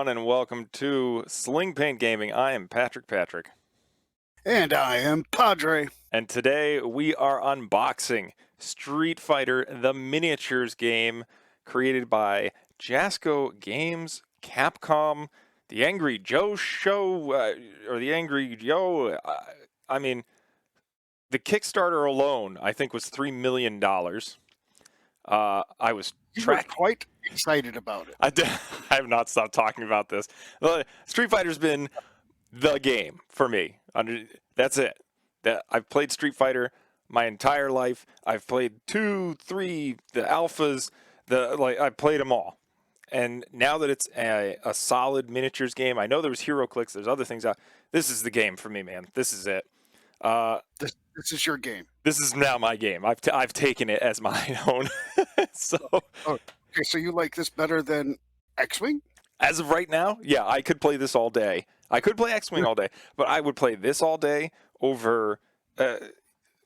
everyone, and welcome to Sling Paint Gaming. I am Patrick. And I am Podge. And today we are unboxing Street Fighter, the miniatures game created by Jasco Games, Capcom, the Angry Joe Show, or the Angry Joe. I mean, the Kickstarter alone, I think, was $3 million. I was quite excited about it. I have not stopped talking about this. Street Fighter's been the game for me. That's it. I've played Street Fighter my entire life. I've played 2, 3, the alphas. I played them all. And now that it's a solid miniatures game, I know there was HeroClix. There's other things out. This is the game for me, man. This is it. This is your game. This is now my game. I've taken it as my own. Okay, so you like this better than X-Wing? As of right now, yeah, I could play this all day. I could play X-Wing all day, but I would play this all day over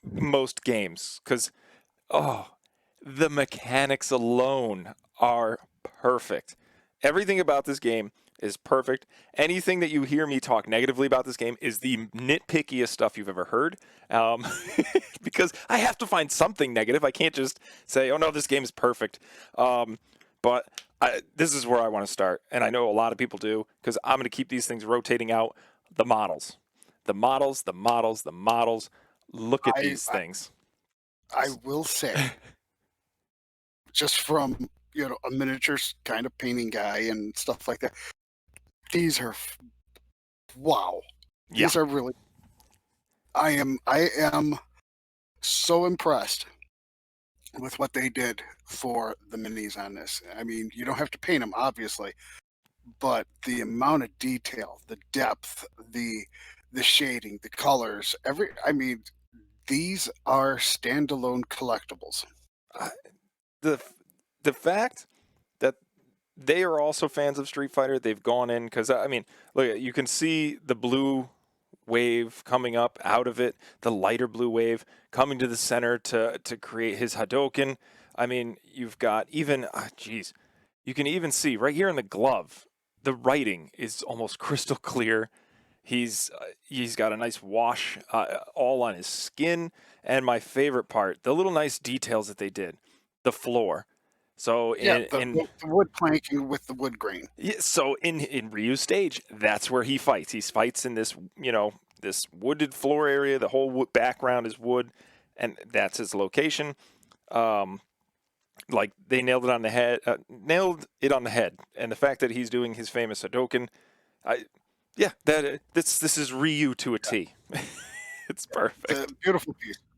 most games because, the mechanics alone are perfect. Everything about this game is perfect. Anything that you hear me talk negatively about this game is the nitpickiest stuff you've ever heard. Because I have to find something negative. I can't just say, oh no, this game is perfect. But this is where I want to start. And I know a lot of people do, because I'm going to keep these things rotating out. The models. Look at these things. I will say, just from, a miniatures kind of painting guy and stuff like that, these are, wow. Yeah. These are really, I am so impressed with what they did for the minis on this. I mean, you don't have to paint them, obviously, but the amount of detail, the depth, the shading, the colors, these are standalone collectibles. The fact that they are also fans of Street Fighter, they've gone in, because, look, you can see the blue wave coming up out of it, the lighter blue wave coming to the center to create his Hadouken. I mean, you've got even, you can even see right here in the glove, the writing is almost crystal clear. He's got a nice wash all on his skin, and my favorite part, the little nice details that they did, the floor. So the wood planking with the wood grain. Yeah, so in Ryu's stage, that's where he fights. He fights in this, this wooded floor area. The whole background is wood, and that's his location. Like they nailed it on the head. And the fact that he's doing his famous Hadouken, this is Ryu to a T. It's perfect. It's a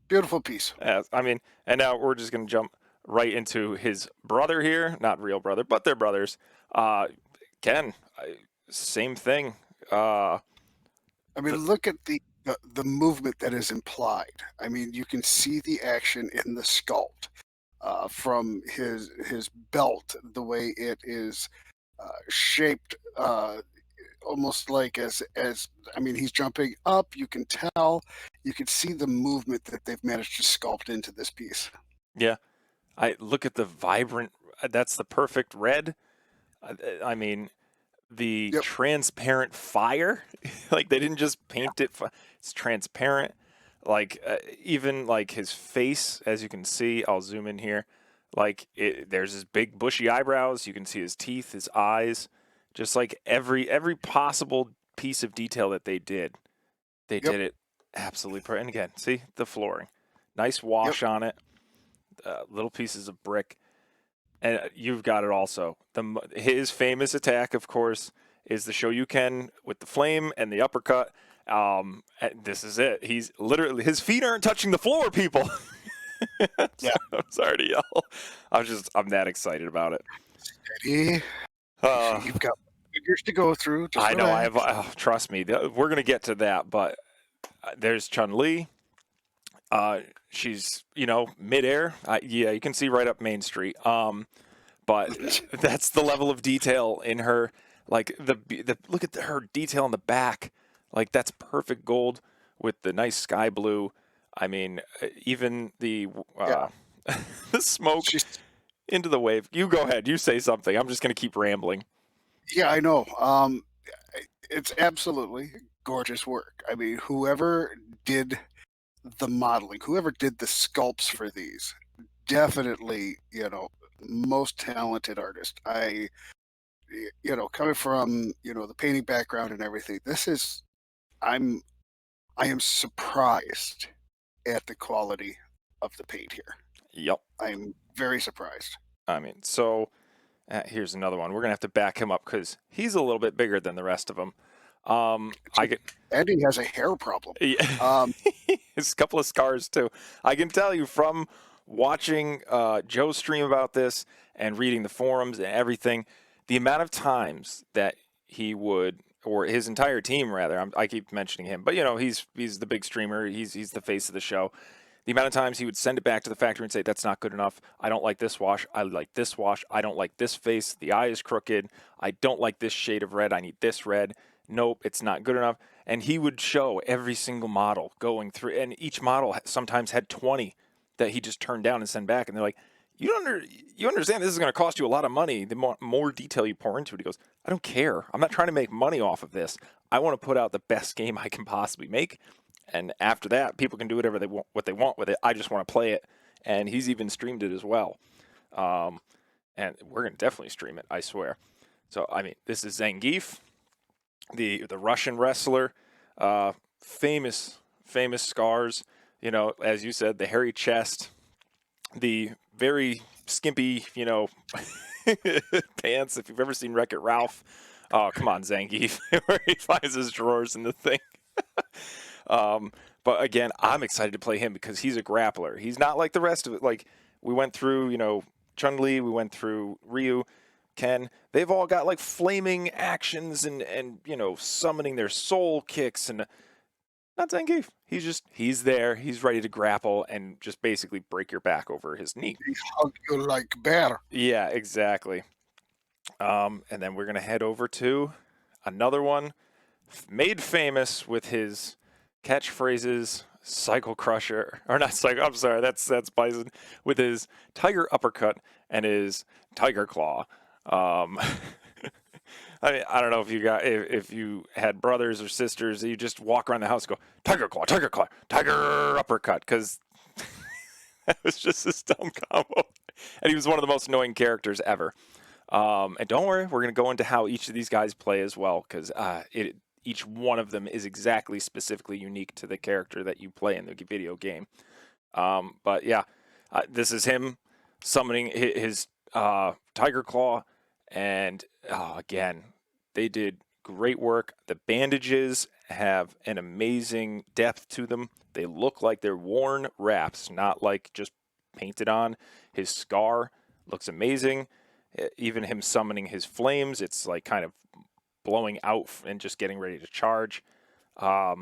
beautiful piece. And now we're just gonna jump right into his brother here, not real brother, but they're brothers. Ken, same thing. Look at the movement that is implied. I mean, you can see the action in the sculpt from his belt, the way it is shaped, almost like he's jumping up. You can tell, you can see the movement that they've managed to sculpt into this piece. Yeah. I look at the vibrant, that's the perfect red. The transparent fire, like they didn't just paint it, it's transparent. Even like his face, as you can see, I'll zoom in here. There's his big bushy eyebrows. You can see his teeth, his eyes, just like every possible piece of detail that they did. They did it absolutely perfect. And again, see the flooring, nice wash on it. Little pieces of brick, and you've got it also. His famous attack, of course, is the Shoryuken with the flame and the uppercut. This is it. He's literally, his feet aren't touching the floor, people. Yeah, I'm sorry to yell. I'm that excited about it. Steady. You've got figures to go through. I know. I have. Trust me. We're gonna get to that, but there's ChunLi. She's, midair. You can see right up Main Street. But that's the level of detail in her. Like look at her detail in the back. Like that's perfect gold with the nice sky blue. I mean, even the the smoke into the wave. You go ahead. You say something. I'm just gonna keep rambling. Yeah, I know. It's absolutely gorgeous work. I mean, whoever did the modeling, whoever did the sculpts for these, definitely, most talented artist. Coming from, the painting background and everything, I'm, I am surprised at the quality of the paint here. Yep. I'm very surprised. I mean, so here's another one. We're gonna have to back him up because he's a little bit bigger than the rest of them. I get And he has a hair problem. yeah, Um, his couple of scars too. I can tell you from watching Joe stream about this and reading the forums and everything, the amount of times that he would, or his entire team rather. I keep mentioning him, but he's the big streamer. He's the face of the show. The amount of times he would send it back to the factory and say, that's not good enough. I don't like this wash. I like this wash. I don't like this face. The eye is crooked. I don't like this shade of red. I need this red. Nope, it's not good enough. And he would show every single model going through, and each model sometimes had 20 that he just turned down and sent back. And they're like, you understand this is going to cost you a lot of money. The more detail you pour into it, he goes, I don't care. I'm not trying to make money off of this. I want to put out the best game I can possibly make. And after that, people can do whatever they want, what they want with it. I just want to play it. And he's even streamed it as well. And we're going to definitely stream it, I swear. So, I mean, this is Zangief, the Russian wrestler, famous scars. As you said, the hairy chest, the very skimpy, pants. If you've ever seen Wreck-It Ralph, oh come on, Zangief, where he finds his drawers in the thing. But again, I'm excited to play him because he's a grappler. He's not like the rest of it. Like we went through, ChunLi, we went through Ryu, Ken. They've all got like flaming actions and summoning their soul kicks, and not Zangief. He's there. He's ready to grapple and just basically break your back over his knee. he hug you like bear. Yeah, exactly. And then we're gonna head over to another one, made famous with his catchphrases, Cycle Crusher, or not Cycle. I'm sorry, that's Bison with his Tiger Uppercut and his Tiger Claw. I mean, I don't know if you had brothers or sisters, you just walk around the house and go Tiger Claw, Tiger Claw, Tiger Uppercut, because that was just this dumb combo, and he was one of the most annoying characters ever. And don't worry, we're gonna go into how each of these guys play as well, because each one of them is exactly specifically unique to the character that you play in the video game. But yeah, this is him summoning his Tiger Claw, and again, they did great work. The bandages have an amazing depth to them. They look like they're worn wraps, not like just painted on. His scar looks amazing. Even him summoning his flames, it's like kind of blowing out and just getting ready to charge. Yeah,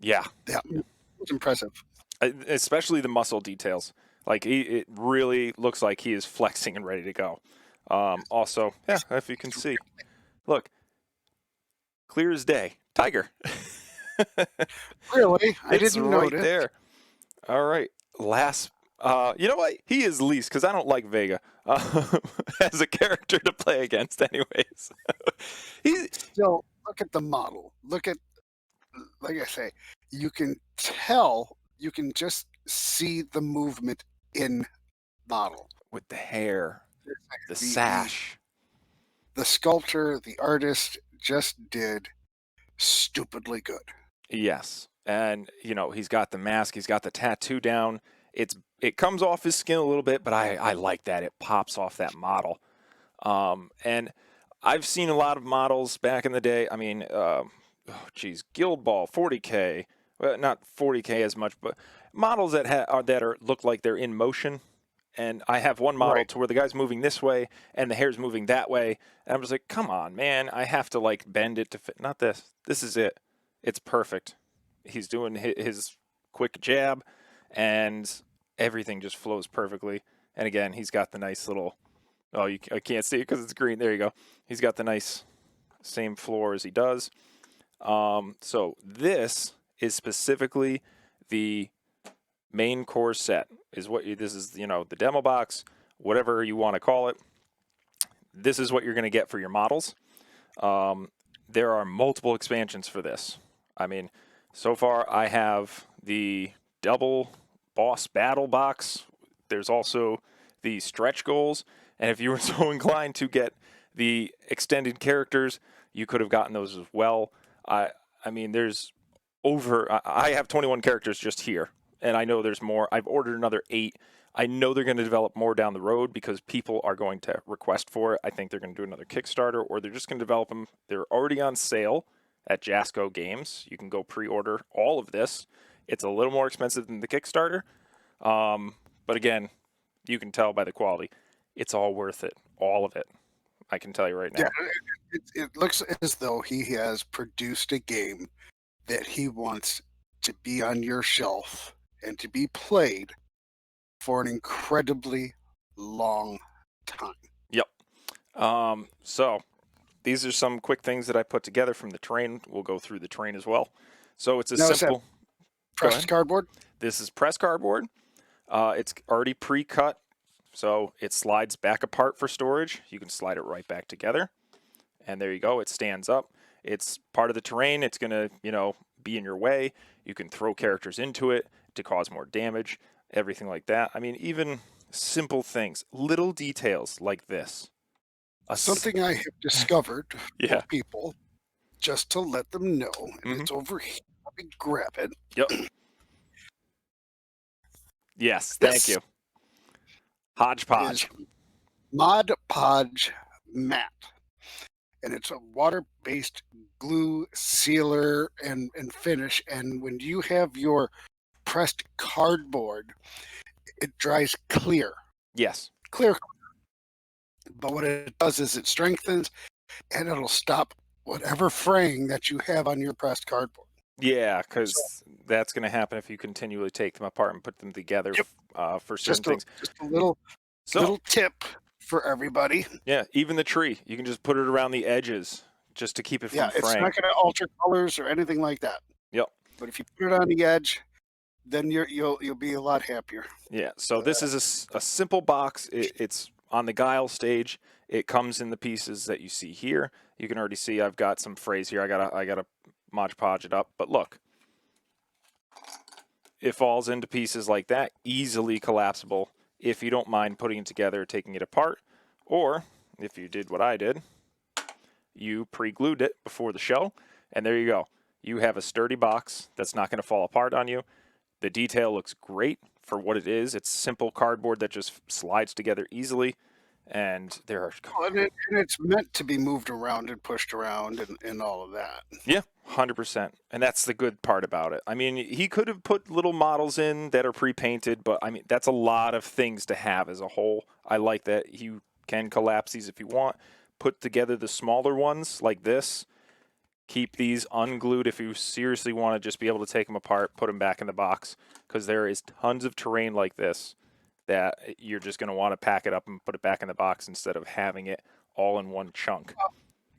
Yeah, it was impressive. especially the muscle details. Like it really looks like he is flexing and ready to go. Also, yeah, if you can see, look, clear as day, tiger. Really, I It's didn't right notice. there. All right, last. You know what? He is least because I don't like Vega as a character to play against, anyways. He Still, look at the model. Look at, like I say, you can tell. You can just see the movement in model. with the hair, the The sash. the sculptor, the artist just did stupidly good. Yes, and he's got the mask, he's got the tattoo down. It comes off his skin a little bit, but I like that it pops off that model. And I've seen a lot of models back in the day. I mean, Guild Ball 40K, well, not 40K as much, but models that look like they're in motion. And I have one model Right. to where the guy's moving this way and the hair's moving that way, and I'm just like, come on, man, I have to like bend it to fit. Not this. This is it. It's perfect. He's doing his quick jab, and everything just flows perfectly. And again, he's got the nice little. Oh, I can't see it because it's green. There you go. He's got the nice same floor as he does. So this is specifically the main core set. This is the demo box, whatever you want to call it. This is what you're going to get for your models. There are multiple expansions for this. I mean, so far I have the double boss battle box. There's also the stretch goals, and if you were so inclined to get the extended characters, you could have gotten those as well. I mean, there's I have 21 characters just here, and I know there's more. I've ordered another 8. I know they're going to develop more down the road because people are going to request for it. I think they're going to do another Kickstarter, or they're just going to develop them. They're already on sale at Jasco Games. You can go pre-order all of this. It's a little more expensive than the Kickstarter, but again, you can tell by the quality. It's all worth it. All of it. I can tell you right now. Yeah, it looks as though he has produced a game that he wants to be on your shelf and to be played for an incredibly long time. Yep. So these are some quick things that I put together from the terrain. We'll go through the terrain as well. So it's a Now, is that simple. pressed cardboard? This is press cardboard. It's already pre-cut, so it slides back apart for storage. You can slide it right back together, and there you go. It stands up. It's part of the terrain. It's gonna, be in your way. You can throw characters into it to cause more damage. Everything like that. I mean, even simple things, little details like this. Something I have discovered Yeah. for people, just to let them know, and it's over here. Let me grab it. Yep. Yes, thank you. Hodgepodge. Mod Podge Matte. And it's a water-based glue sealer and finish. And when you have your pressed cardboard, it dries clear. Yes. Clear. But what it does is it strengthens and it'll stop whatever fraying that you have on your pressed cardboard. Yeah, because that's going to happen if you continually take them apart and put them together for certain things. Just a little tip for everybody. Yeah, even the tree, you can just put it around the edges just to keep it from fraying. It's not going to alter colors or anything like that. Yep. But if you put it on the edge, then you'll be a lot happier. Yeah. So this is a simple box. It's on the Guile stage. It comes in the pieces that you see here. You can already see I've got some frays here. I gotta Mod Podge it up. But look, it falls into pieces like that, easily collapsible. If you don't mind putting it together, taking it apart, or if you did what I did, you pre-glued it before the show, and there you go. You have a sturdy box that's not going to fall apart on you. The detail looks great for what it is. It's simple cardboard that just slides together easily, and there are... and it's meant to be moved around and pushed around and all of that. Yeah, 100%. And that's the good part about it. I mean, he could have put little models in that are pre-painted, but I mean, that's a lot of things to have as a whole. I like that you can collapse these if you want. Put together the smaller ones like this. Keep these unglued if you seriously want to just be able to take them apart, put them back in the box, because there is tons of terrain like this that you're just going to want to pack it up and put it back in the box instead of having it all in one chunk.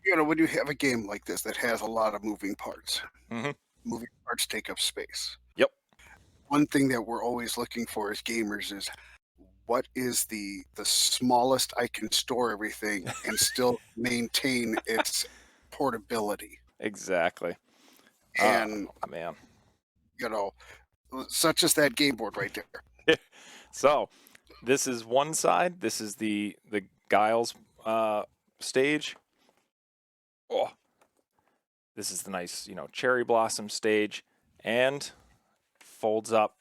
When you have a game like this that has a lot of moving parts, moving parts take up space. Yep. One thing that we're always looking for as gamers is what is the smallest I can store everything and still maintain its portability. Exactly. And man, such as that game board right there. So this is one side. This is the Guile's stage. Oh, this is the nice, cherry blossom stage, and folds up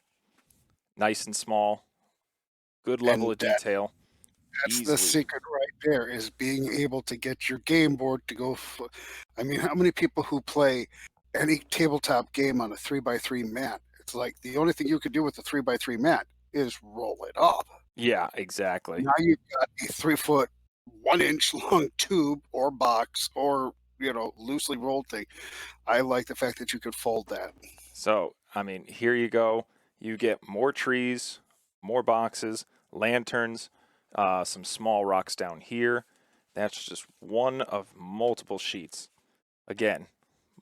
nice and small. Good level of detail. That's Easily. the secret right there, is being able to get your game board to go. I mean, how many people who play any tabletop game on a 3x3 mat? It's like the only thing you could do with a 3x3 mat is roll it up. Yeah, exactly. Now you've got a 3-foot, 1-inch long tube or box or loosely rolled thing. I like the fact that you could fold that. So, I mean, here you go. You get more trees, more boxes, lanterns, some small rocks down here. That's just one of multiple sheets. Again,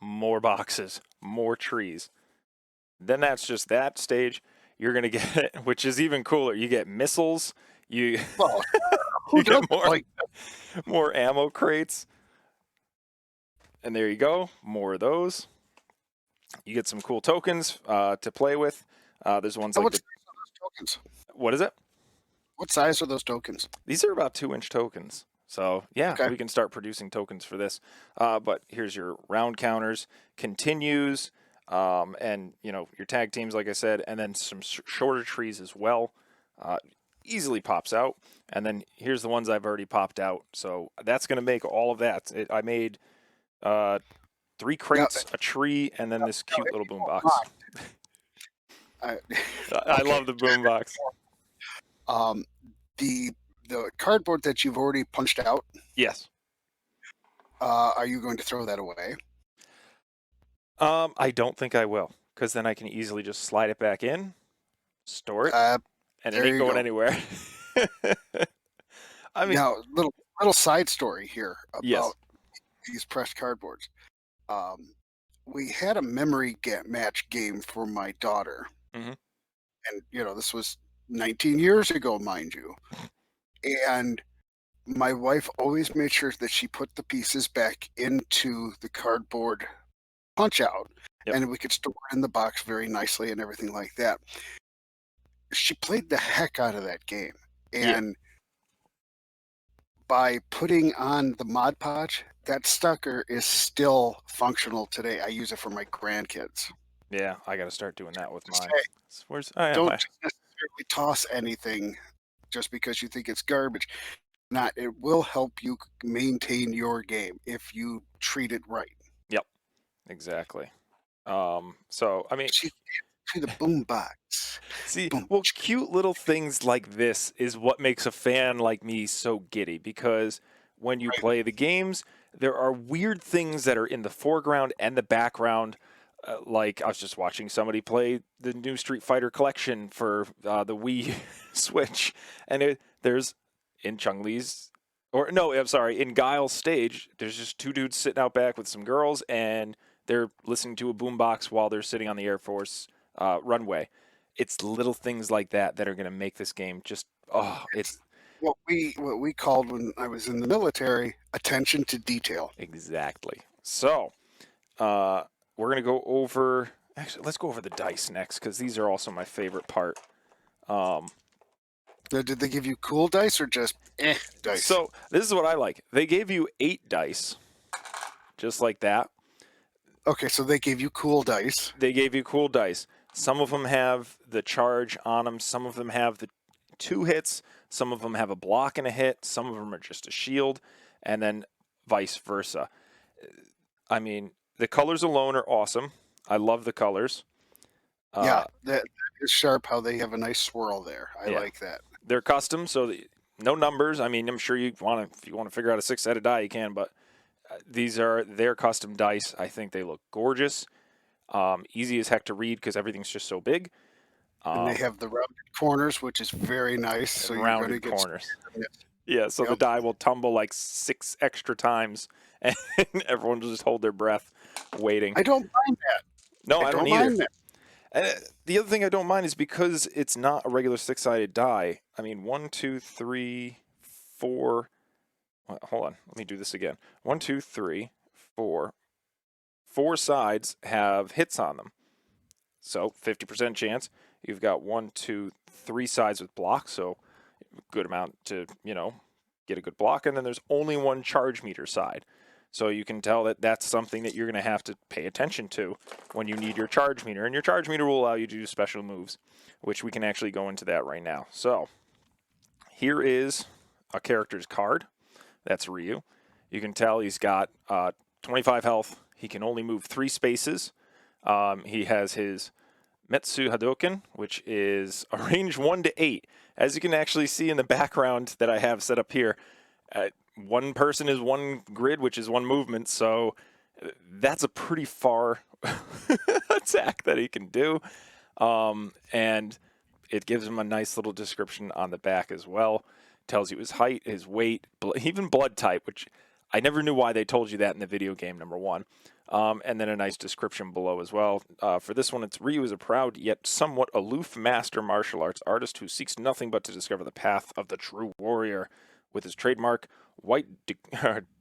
more boxes, more trees. Then that's just that stage. You're going to get, which is even cooler, you get missiles. You get more ammo crates. And there you go. More of those. You get some cool tokens to play with. There's ones like What size are those tokens? What is it? What size are those tokens? These are about 2-inch tokens. So yeah, Okay. we can start producing tokens for this. But here's your round counters, continues, and your tag teams, like I said, and then some shorter trees as well. Easily pops out. And then here's the ones I've already popped out. So that's going to make all of that. I made 3 crates, a tree, and then this cute little boombox. I love the boombox. The cardboard that you've already punched out. Yes. Are you going to throw that away? I don't think I will, because then I can easily just slide it back in, store it, and it ain't going anywhere. I mean, now little side story here about these pressed cardboards. We had a memory match game for my daughter, and this was 19 years ago, mind you. And my wife always made sure that she put the pieces back into the cardboard punch out, and we could store it in the box very nicely and everything like that. She played the heck out of that game, and by putting on the Mod Podge, that sucker is still functional today. I use it for my grandkids. Yeah, I got to start doing that with mine. Don't necessarily toss anything just because you think it's garbage. It will help you maintain your game if you treat it right. Yep, exactly. So I mean, to the boombox. See, well, cute little things like this is what makes a fan like me so giddy, because when you play the games, there are weird things that are in the foreground and the background. Like I was just watching somebody play the new Street Fighter collection for the Wii Switch, and there's in ChunLi's, in Guile's stage, there's just 2 dudes sitting out back with some girls, and they're listening to a boombox while they're sitting on the Air Force runway. It's little things like that that are going to make this game just it's what we called when I was in the military attention to detail. Exactly. So we're going to go over. Actually, let's go over the dice next, because these are also my favorite part. Did they give you cool dice or just dice? So this is what I like. They gave you 8 dice, just like that. Okay, so they gave you cool dice. They gave you cool dice. Some of them have the charge on them. Some of them have the 2 hits. Some of them have a block and a hit. Some of them are just a shield, and then vice versa. I mean, the colors alone are awesome. I love the colors. Yeah, that is sharp how they have a nice swirl there. I like that. They're custom, so no numbers. I mean, I'm sure if you want to figure out a 6-sided die, you can, but these are their custom dice. I think they look gorgeous. Easy as heck to read because everything's just so big. And they have the rounded corners, which is very nice. So rounded you're going to corners. Yeah, so the die will tumble like 6 extra times, and everyone will just hold their breath, waiting. I don't mind that. No, I don't either. The other thing I don't mind is because it's not a regular 6-sided die. I mean, 1, 2, 3, 4. Hold on, let me do this again. 1, 2, 3, 4. 4 sides have hits on them, so 50% chance. You've got 1, 2, 3 sides with blocks, so good amount to get a good block, and then there's only 1 charge meter side. So you can tell that that's something that you're going to have to pay attention to when you need your charge meter. And your charge meter will allow you to do special moves, which we can actually go into that right now. So here is a character's card. That's Ryu. You can tell he's got 25 health. He can only move 3 spaces. He has his Metsu Hadoken, which is a range 1 to 8. As you can actually see in the background that I have set up here, 1 person is 1 grid, which is 1 movement, so that's a pretty far attack that he can do. And it gives him a nice little description on the back as well. Tells you his height, his weight, even blood type, which I never knew why they told you that in the video game, number 1. And then a nice description below as well. For this one, it's Ryu is a proud yet somewhat aloof master martial arts artist who seeks nothing but to discover the path of the true warrior. With his trademark white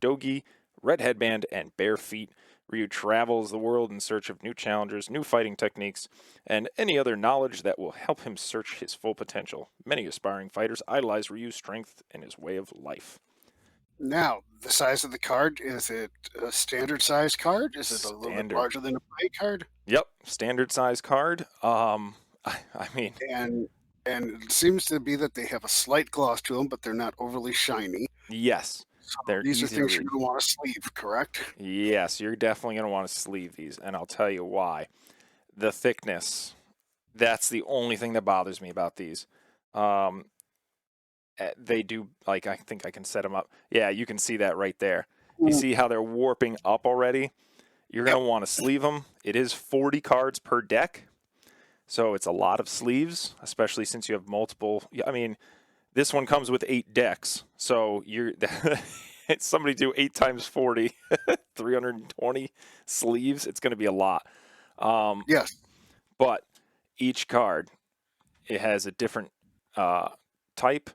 dogi red headband, and bare feet. Ryu travels the world in search of new challengers, new fighting techniques, and any other knowledge that will help him search his full potential. Many aspiring fighters idolize Ryu's strength and his way of life. Now, the size of the card, is it a standard size card? Is it a little bit Standard. larger than a play card? Yep, standard size card. I mean, And it seems to be that they have a slight gloss to them, but they're not overly shiny. yes, So they're these are easy to things read. you're going to want to sleeve, correct? Yes, you're definitely going to want to sleeve these, and I'll tell you why. The thickness, that's the only thing that bothers me about these. They do, like, I think I can set them up. Yeah, you can see that right there. You see how they're warping up already? You're going to want to sleeve them. It is 40 cards per deck, so it's a lot of sleeves, especially since you have multiple. I mean, this one comes with 8 decks, so you're somebody do 8 times 40, 320 sleeves. It's going to be a lot. Yes. But each card, it has a different type.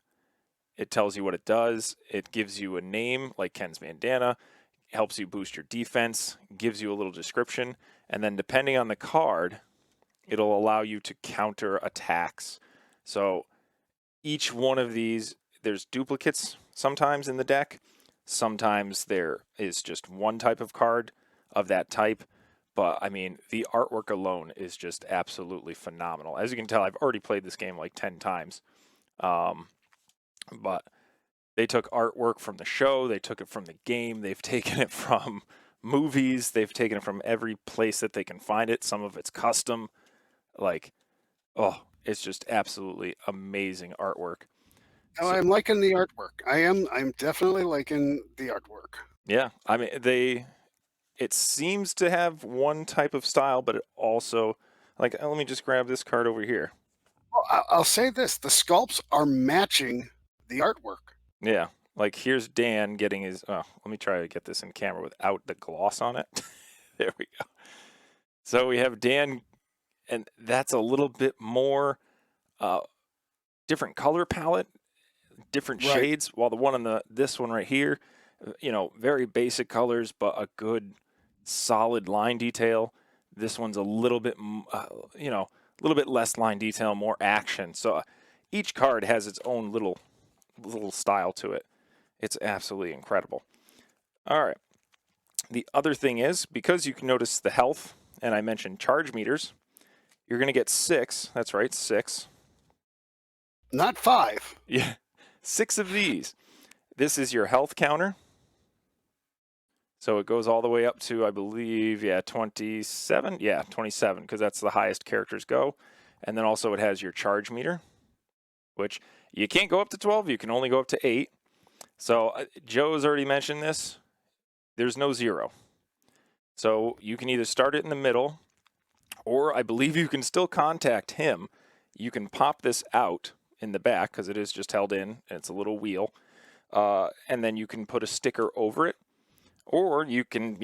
It tells you what it does. It gives you a name, like Ken's bandana, helps you boost your defense, gives you a little description, and then depending on the card, it'll allow you to counter attacks. So each one of these, there's duplicates sometimes in the deck. Sometimes there is just one type of card of that type. But, I mean, the artwork alone is just absolutely phenomenal. As you can tell, I've already played this game like 10 times. But they took artwork from the show. They took it from the game. They've taken it from movies. They've taken it from every place that they can find it. Some of it's custom. Like, oh, it's just absolutely amazing artwork. Oh, I'm liking the artwork. I'm definitely liking the artwork. Yeah, I mean, it seems to have one type of style, but it also, like, let me just grab this card over here. Well, I'll say this: the sculpts are matching the artwork. Yeah, like here's Dan getting his. Oh, let me try to get this in camera without the gloss on it. There we go. So we have Dan, and that's a little bit more different color palette, different Right. shades. While the one on this one right here, very basic colors, but a good solid line detail. This one's a little bit, a little bit less line detail, more action. So each card has its own little style to it. It's absolutely incredible. All right. The other thing is, because you can notice the health, and I mentioned charge meters, you're going to get 6. That's right, 6. Not 5. Yeah, 6 of these. This is your health counter. So it goes all the way up to, I believe, 27? Yeah, 27, because that's the highest characters go. And then also it has your charge meter, which you can't go up to 12. You can only go up to 8. So Joe's already mentioned this. There's no 0. So you can either start it in the middle, or I believe you can still contact him. You can pop this out in the back, because it is just held in, and it's a little wheel. And then you can put a sticker over it. Or you can,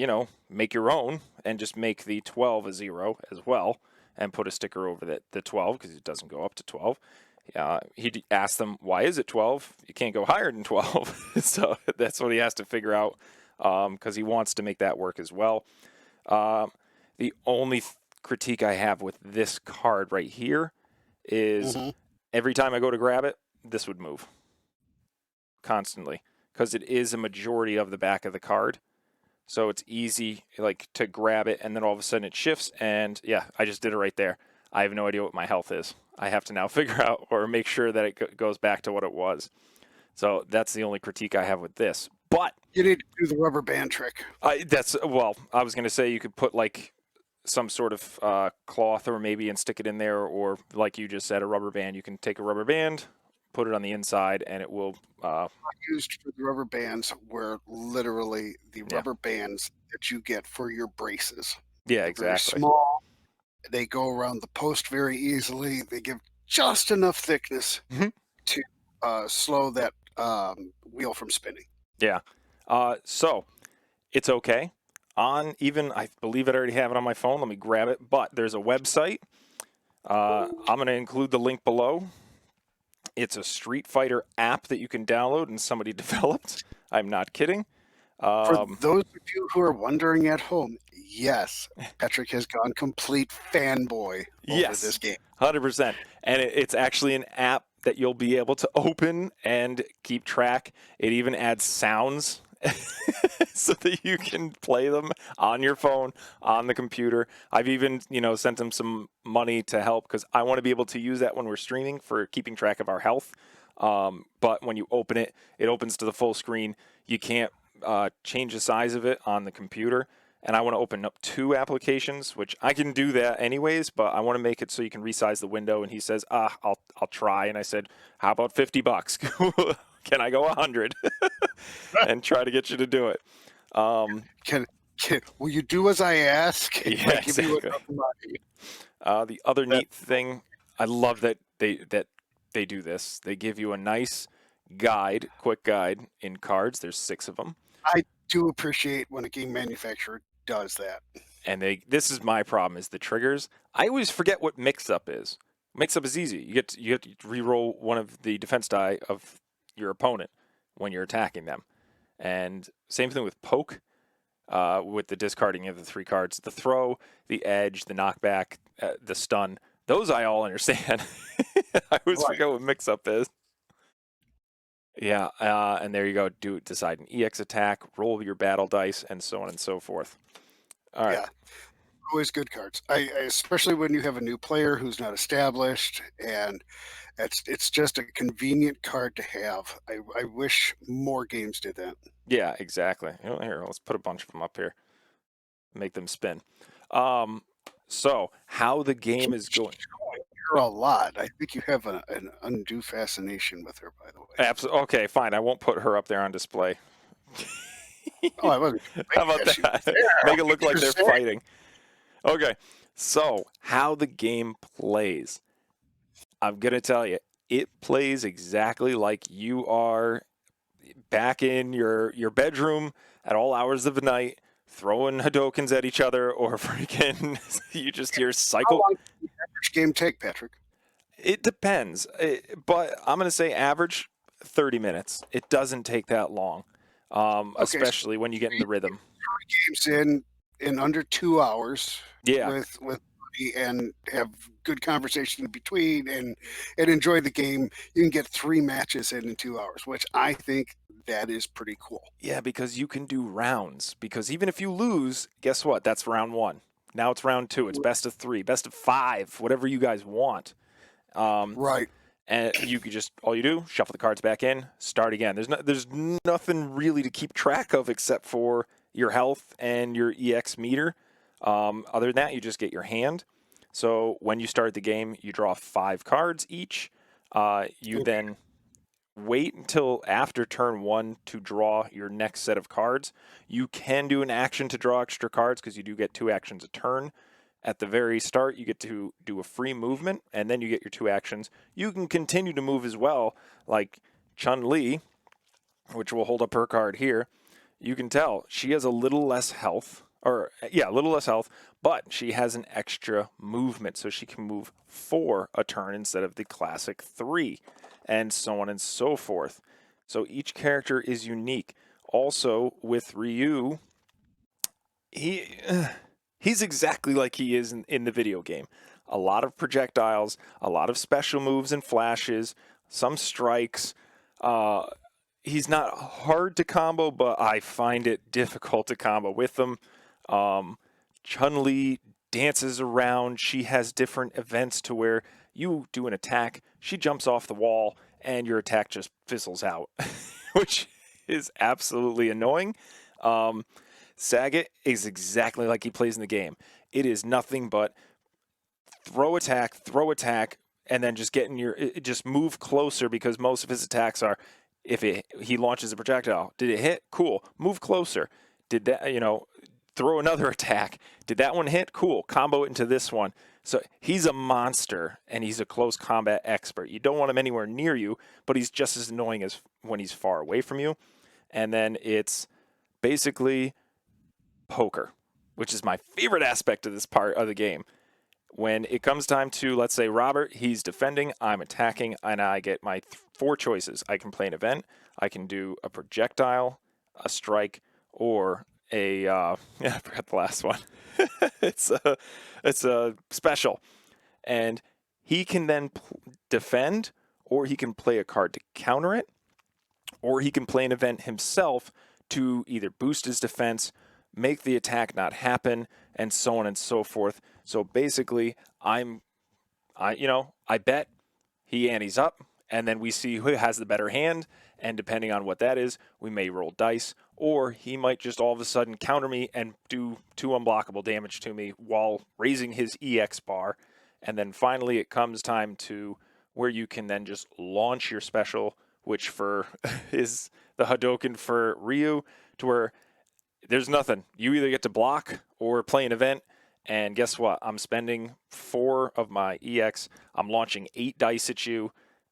make your own and just make the 12 a 0 as well and put a sticker over the 12 because it doesn't go up to 12. He asked them, why is it 12? You can't go higher than 12. So that's what he has to figure out because he wants to make that work as well. The only critique I have with this card right here is every time I go to grab it, this would move constantly because it is a majority of the back of the card. So it's easy to grab it and then all of a sudden it shifts and I just did it right there. I have no idea what my health is. I have to now figure out or make sure that it goes back to what it was. So that's the only critique I have with this. But you need to do the rubber band trick. I was going to say you could put some sort of cloth or and stick it in there, or like you just said, a rubber band. You can take a rubber band, put it on the inside, and it will. Used for the rubber bands were literally the rubber bands that you get for your braces. Yeah, They're exactly. Very small. They go around the post very easily. They give just enough thickness to slow that wheel from spinning. Yeah. So it's okay. I believe I already have it on my phone. Let me grab it. But there's a website. I'm going to include the link below. It's a Street Fighter app that you can download and somebody developed. I'm not kidding. For Um, those of you who are wondering at home, yes, Patrick has gone complete fanboy over yes, this game. 100%. And it's actually an app that you'll be able to open and keep track. It even adds sounds so that you can play them on your phone, on the computer. I've even, sent them some money to help because I want to be able to use that when we're streaming for keeping track of our health. But when you open it, it opens to the full screen. You can't change the size of it on the computer. And I want to open up 2 applications, which I can do that anyways, but I want to make it so you can resize the window. And he says, I'll try. And I said, how about $50? Can I go 100 and try to get you to do it? Can, will you do as I ask? If I Yeah, give you exactly. enough money. The other That neat thing, I love that they do this. They give you a nice guide, quick guide in cards. There's 6 of them. I do appreciate when a game manufacturer does that. And this is my problem is the triggers. I always forget what mix-up is. Mix-up is easy. You have to re-roll one of the defense die of your opponent when you're attacking them. And same thing with poke, with the discarding of the 3 cards. The throw, the edge, the knockback, the stun. Those I all understand. I always Right. forget what mix-up is. Yeah, and there you go. Decide an EX attack, roll your battle dice, and so on and so forth. All right. Yeah. Always good cards. Especially when you have a new player who's not established, and it's just a convenient card to have. I wish more games did that. Yeah, exactly. Here, let's put a bunch of them up here. Make them spin. So how the game is going? Her a lot. I think you have an undue fascination with her, by the way. Absolutely. Okay, fine. I won't put her up there on display. Oh, I wasn't. How about She was that? there. Make it look like they're Saying. fighting. Okay. So how the game plays? I'm gonna tell you, it plays exactly like you are back in your bedroom at all hours of the night, throwing Hadokens at each other, or freaking you just hear How cycle. long does the average game take, Patrick? It depends, but I'm gonna say average 30 minutes. It doesn't take that long, Okay, so especially when you get in the rhythm. games in under 2 hours Yeah, with money and have good conversation in between and enjoy the game. You can get 3 matches in 2 hours, which I think that is pretty cool. yeah, because you can do rounds. Because even if you lose, guess what? That's round 1. Now it's round 2. It's best of 3, best of 5, whatever you guys want. Right. And you could just all you do shuffle the cards back in, start again. There's nothing really to keep track of except for your health and your EX meter. Other than that, you just get your hand. So when you start the game, you draw 5 cards each. You then wait until after turn 1 to draw your next set of cards. You can do an action to draw extra cards because you do get 2 actions a turn. At the very start, you get to do a free movement, and then you get your 2 actions. You can continue to move as well, like ChunLi, which will hold up her card here. You can tell she has a little less health, a little less health, but she has an extra movement, so she can move 4 a turn instead of the classic 3, and so on and so forth. So each character is unique. Also, with Ryu, he's exactly like he is in the video game. A lot of projectiles, a lot of special moves and flashes, some strikes. He's not hard to combo, but I find it difficult to combo with him. Chun-Li dances around. She has different events to where you do an attack, she jumps off the wall, and your attack just fizzles out, which is absolutely annoying. Sagat is exactly like he plays in the game. It is nothing but throw attack, and then just just move closer because most of his attacks are if he launches a projectile. Did it hit? Cool. Move closer. Did that, throw another attack. Did that one hit? Cool. Combo it into this one. So he's a monster, and he's a close combat expert. You don't want him anywhere near you, but he's just as annoying as when he's far away from you. And then it's basically poker, which is my favorite aspect of this part of the game. When it comes time to, let's say, Robert, he's defending, I'm attacking, and I get my 4 choices. I can play an event, I can do a projectile, a strike, or a yeah, I forgot the last one. It's a special, and he can then defend, or he can play a card to counter it, or he can play an event himself to either boost his defense, make the attack not happen, and so on and so forth. So basically, I bet he antes up, and then we see who has the better hand, and depending on what that is, we may roll dice, or he might just all of a sudden counter me and do 2 unblockable damage to me while raising his EX bar, and then finally it comes time to where you can then just launch your special, which for is the Hadoken for Ryu, to where there's nothing. You either get to block or play an event, and guess what? I'm spending 4 of my EX. I'm launching 8 dice at you,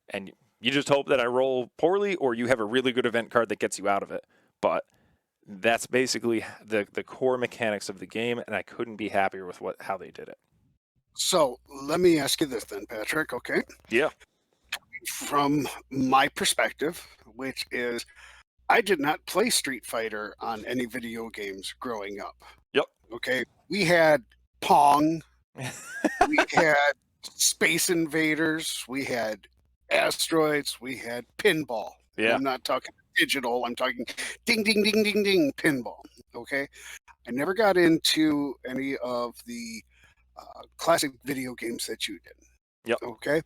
and you just hope that I roll poorly or you have a really good event card that gets you out of it. But that's basically the core mechanics of the game, and I couldn't be happier with how they did it. So let me ask you this then, Patrick, okay? Yeah. From my perspective, which is I did not play Street Fighter on any video games growing up. Yep. Okay. We had Pong, we had Space Invaders, we had Asteroids, we had Pinball. Yeah. I'm not talking digital, I'm talking ding, ding, ding, ding, ding, pinball. Okay. I never got into any of the classic video games that you did. Yep. Okay.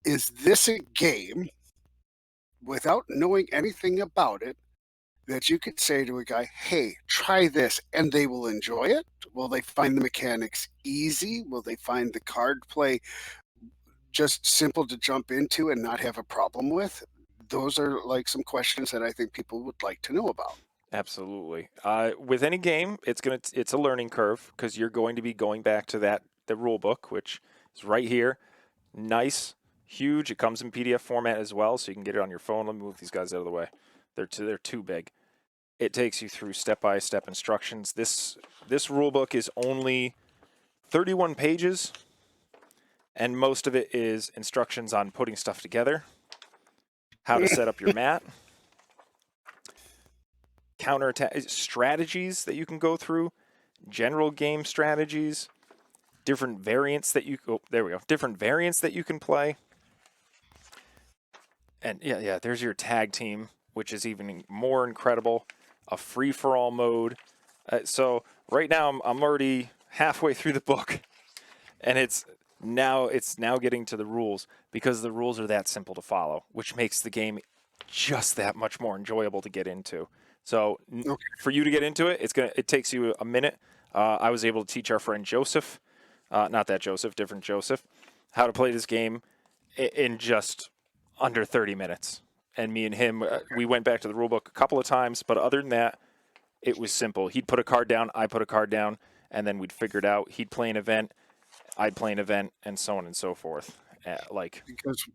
Is this a game, without knowing anything about it, that you could say to a guy, hey, try this, and they will enjoy it? Will they find the mechanics easy? Will they find the card play just simple to jump into and not have a problem with? Those are like some questions that I think people would like to know about. Absolutely. With any game, it's a learning curve because you're going to be going back to the rule book, which is right here. Nice, huge. It comes in PDF format as well, so you can get it on your phone. Let me move these guys out of the way. They're too big. It takes you through step-by-step instructions. This rule book is only 31 pages, and most of it is instructions on putting stuff together, how to set up your mat, counterattack strategies that you can go through, general game strategies, different variants that different variants that you can play. And yeah, there's your tag team, which is even more incredible. A free-for-all mode. So right now I'm already halfway through the book, and it's now getting to the rules because the rules are that simple to follow, which makes the game just that much more enjoyable to get into. So for you to get into it, it takes you a minute. I was able to teach our friend Joseph, not that Joseph, different Joseph, how to play this game in just under 30 minutes. And me and him, we went back to the rulebook a couple of times, but other than that, it was simple. He'd put a card down, I put a card down, and then we'd figure it out. He'd play an event, I'd play an event, and so on and so forth. Because,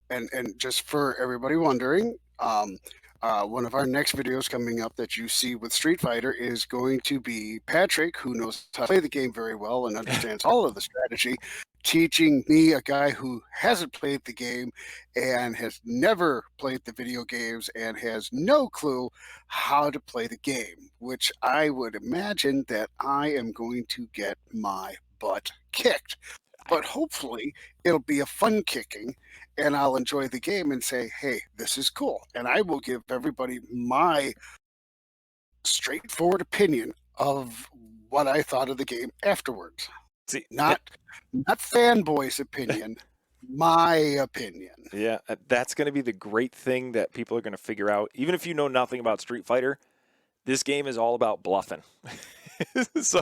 and just for everybody wondering, one of our next videos coming up that you see with Street Fighter is going to be Patrick, who knows how to play the game very well and understands all of the strategy, teaching me, a guy who hasn't played the game and has never played the video games and has no clue how to play the game, which I would imagine that I am going to get my butt kicked. But hopefully it'll be a fun kicking, and I'll enjoy the game and say, hey, this is cool. And I will give everybody my straightforward opinion of what I thought of the game afterwards. See, not fanboy's opinion, my opinion. Yeah, that's going to be the great thing that people are going to figure out. Even if you know nothing about Street Fighter, this game is all about bluffing. So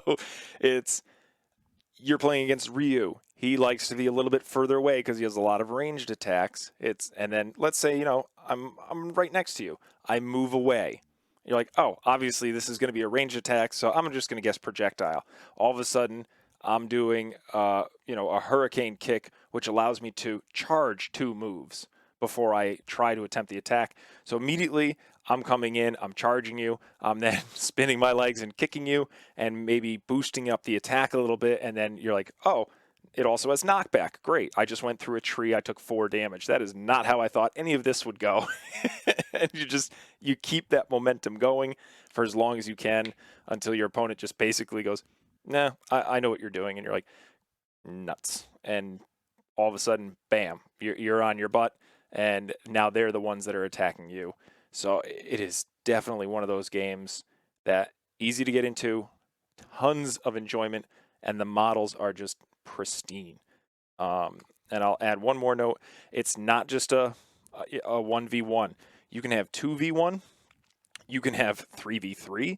you're playing against Ryu. He likes to be a little bit further away because he has a lot of ranged attacks. And then let's say, I'm right next to you. I move away. You're like, oh, obviously this is going to be a ranged attack, so I'm just going to guess projectile. All of a sudden, I'm doing, a hurricane kick, which allows me to charge 2 moves before I try to attempt the attack. So immediately, I'm coming in, I'm charging you, I'm then spinning my legs and kicking you, and maybe boosting up the attack a little bit, and then you're like, oh, it also has knockback. Great. I just went through a tree. I took 4 damage. That is not how I thought any of this would go. And you keep that momentum going for as long as you can until your opponent just basically goes, nah, I know what you're doing. And you're like, nuts. And all of a sudden, bam, you're on your butt. And now they're the ones that are attacking you. So it is definitely one of those games that easy to get into, tons of enjoyment, and the models are just pristine. And I'll add one more note. It's not just a 1v1. You can have 2v1. You can have 3v3.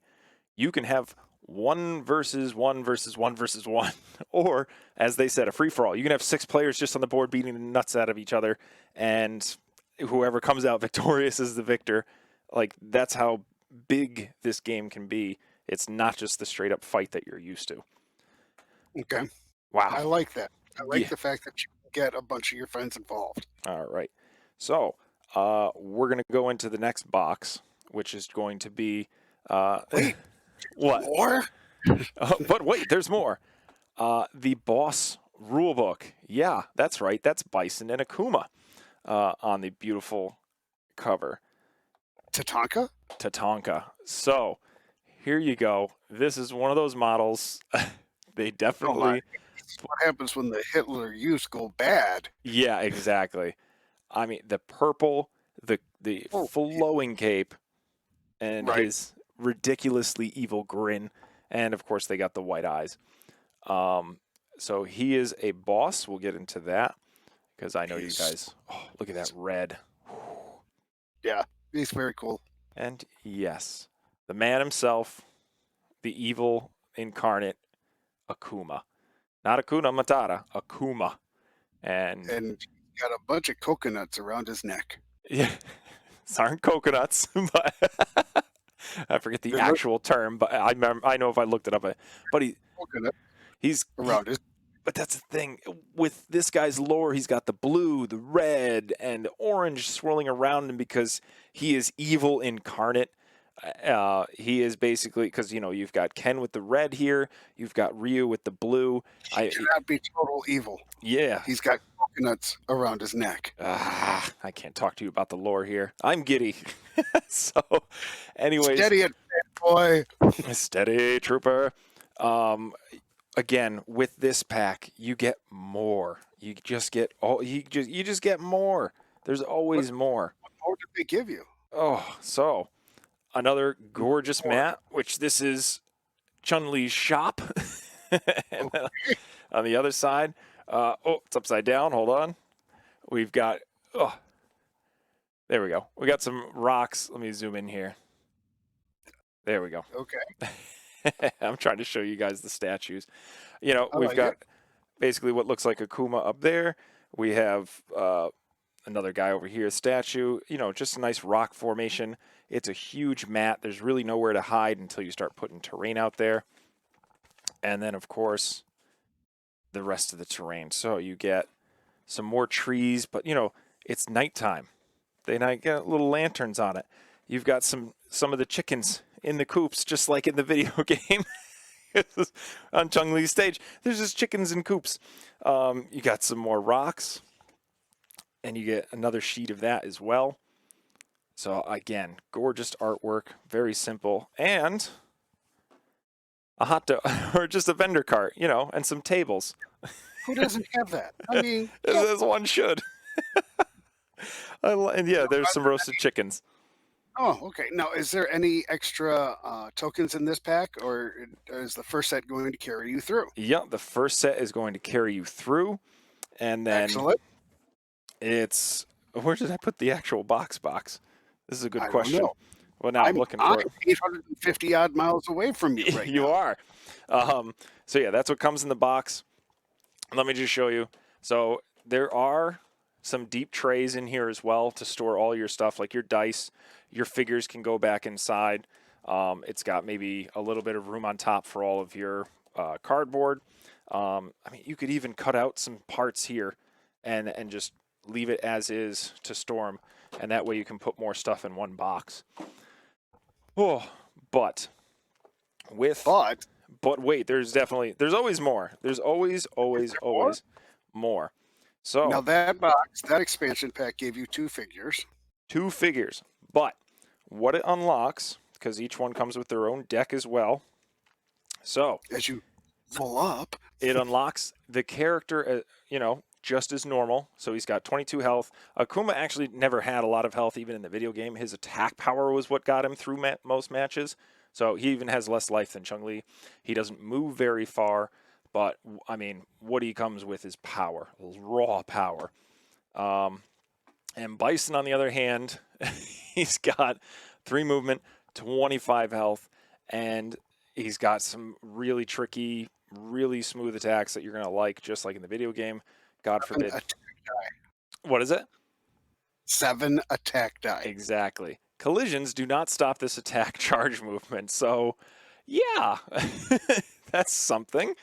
You can have 1 versus 1 versus 1 versus 1. Or, as they said, a free-for-all. You can have 6 players just on the board beating the nuts out of each other, and whoever comes out victorious is the victor. Like, that's how big this game can be. It's not just the straight-up fight that you're used to. Okay. Wow. I like that. I like the fact that you get a bunch of your friends involved. All right. So, we're going to go into the next box, which is going to be... Wait. What? More? But wait, there's more. The boss rulebook. Yeah, that's right. That's Bison and Akuma on the beautiful cover. Tatanka. So, here you go. This is one of those models. They definitely... What happens when the Hitler use go bad? Yeah, exactly. I mean, the purple, the flowing cape, and his ridiculously evil grin, and of course they got the white eyes. So he is a boss. We'll get into that because I know you guys. Oh, look at that red. Yeah, he's very cool. And yes, the man himself, the evil incarnate, Akuma. Not Akuna Matata, Akuma. And he's got a bunch of coconuts around his neck. Yeah, these aren't coconuts, but I forget the actual term. But I know if I looked it up. But he's around his. But that's the thing with this guy's lore. He's got the blue, the red, and the orange swirling around him because he is evil incarnate. He is basically because you've got Ken with the red here, you've got Ryu with the blue. He cannot be total evil. Yeah, he's got coconuts around his neck. I can't talk to you about the lore here. I'm giddy. So, anyways, steady it, boy. Steady, trooper. Again, with this pack, you get more. You just get you just get more. There's always more. What more did they give you? Oh, so. Another gorgeous mat, which this is ChunLi's shop. And on the other side, it's upside down. Hold on. We've got, there we go. We got some rocks. Let me zoom in here. There we go. Okay. I'm trying to show you guys the statues. We've got basically what looks like Akuma up there. We have another guy over here, statue. Just a nice rock formation. It's a huge mat. There's really nowhere to hide until you start putting terrain out there. And then, of course, the rest of the terrain. So you get some more trees, but, it's nighttime. They got little lanterns on it. You've got some of the chickens in the coops, just like in the video game. On ChunLi's stage, there's just chickens in coops. You got some more rocks, and you get another sheet of that as well. So, again, gorgeous artwork, very simple, and a hot dog, or just a vendor cart, and some tables. Who doesn't have that? I mean, as one should. And yeah, there's some roasted chickens. Oh, okay. Now, is there any extra tokens in this pack, or is the first set going to carry you through? Yeah, the first set is going to carry you through, and then excellent. It's where did I put the actual box? This is a good question. Don't know. Well, now I'm looking for it. 850 odd miles away from you right You now. are. So yeah, that's what comes in the box. Let me just show you. So there are some deep trays in here as well to store all your stuff, like your dice. Your figures can go back inside. It's got maybe a little bit of room on top for all of your cardboard. I mean, you could even cut out some parts here and just leave it as is to store them. And that way you can put more stuff in one box. Oh, but wait, there's always more. There's always more. So now that expansion pack gave you 2 figures. 2 figures. But what it unlocks, because each one comes with their own deck as well. So As you pull up, it unlocks the character, just as normal. So he's got 22 health. Akuma actually never had a lot of health, even in the video game. His attack power was what got him through most matches. So he even has less life than ChunLi. He doesn't move very far, but I mean, what he comes with is power, raw power. And Bison, on the other hand, he's got 3 movement, 25 health, and he's got some really tricky, really smooth attacks that you're going to like, just like in the video game. God forbid. What is it? 7 attack die. Exactly. Collisions do not stop this attack charge movement. So, yeah, that's something.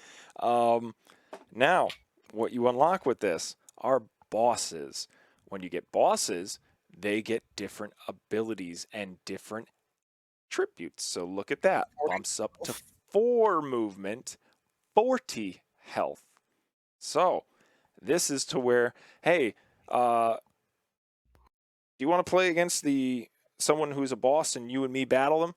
Now, what you unlock with this are bosses. When you get bosses, they get different abilities and different tributes. So look at that. Bumps up to 4 movement, 40 health. So this is to where, hey, do you want to play against someone who's a boss and you and me battle them?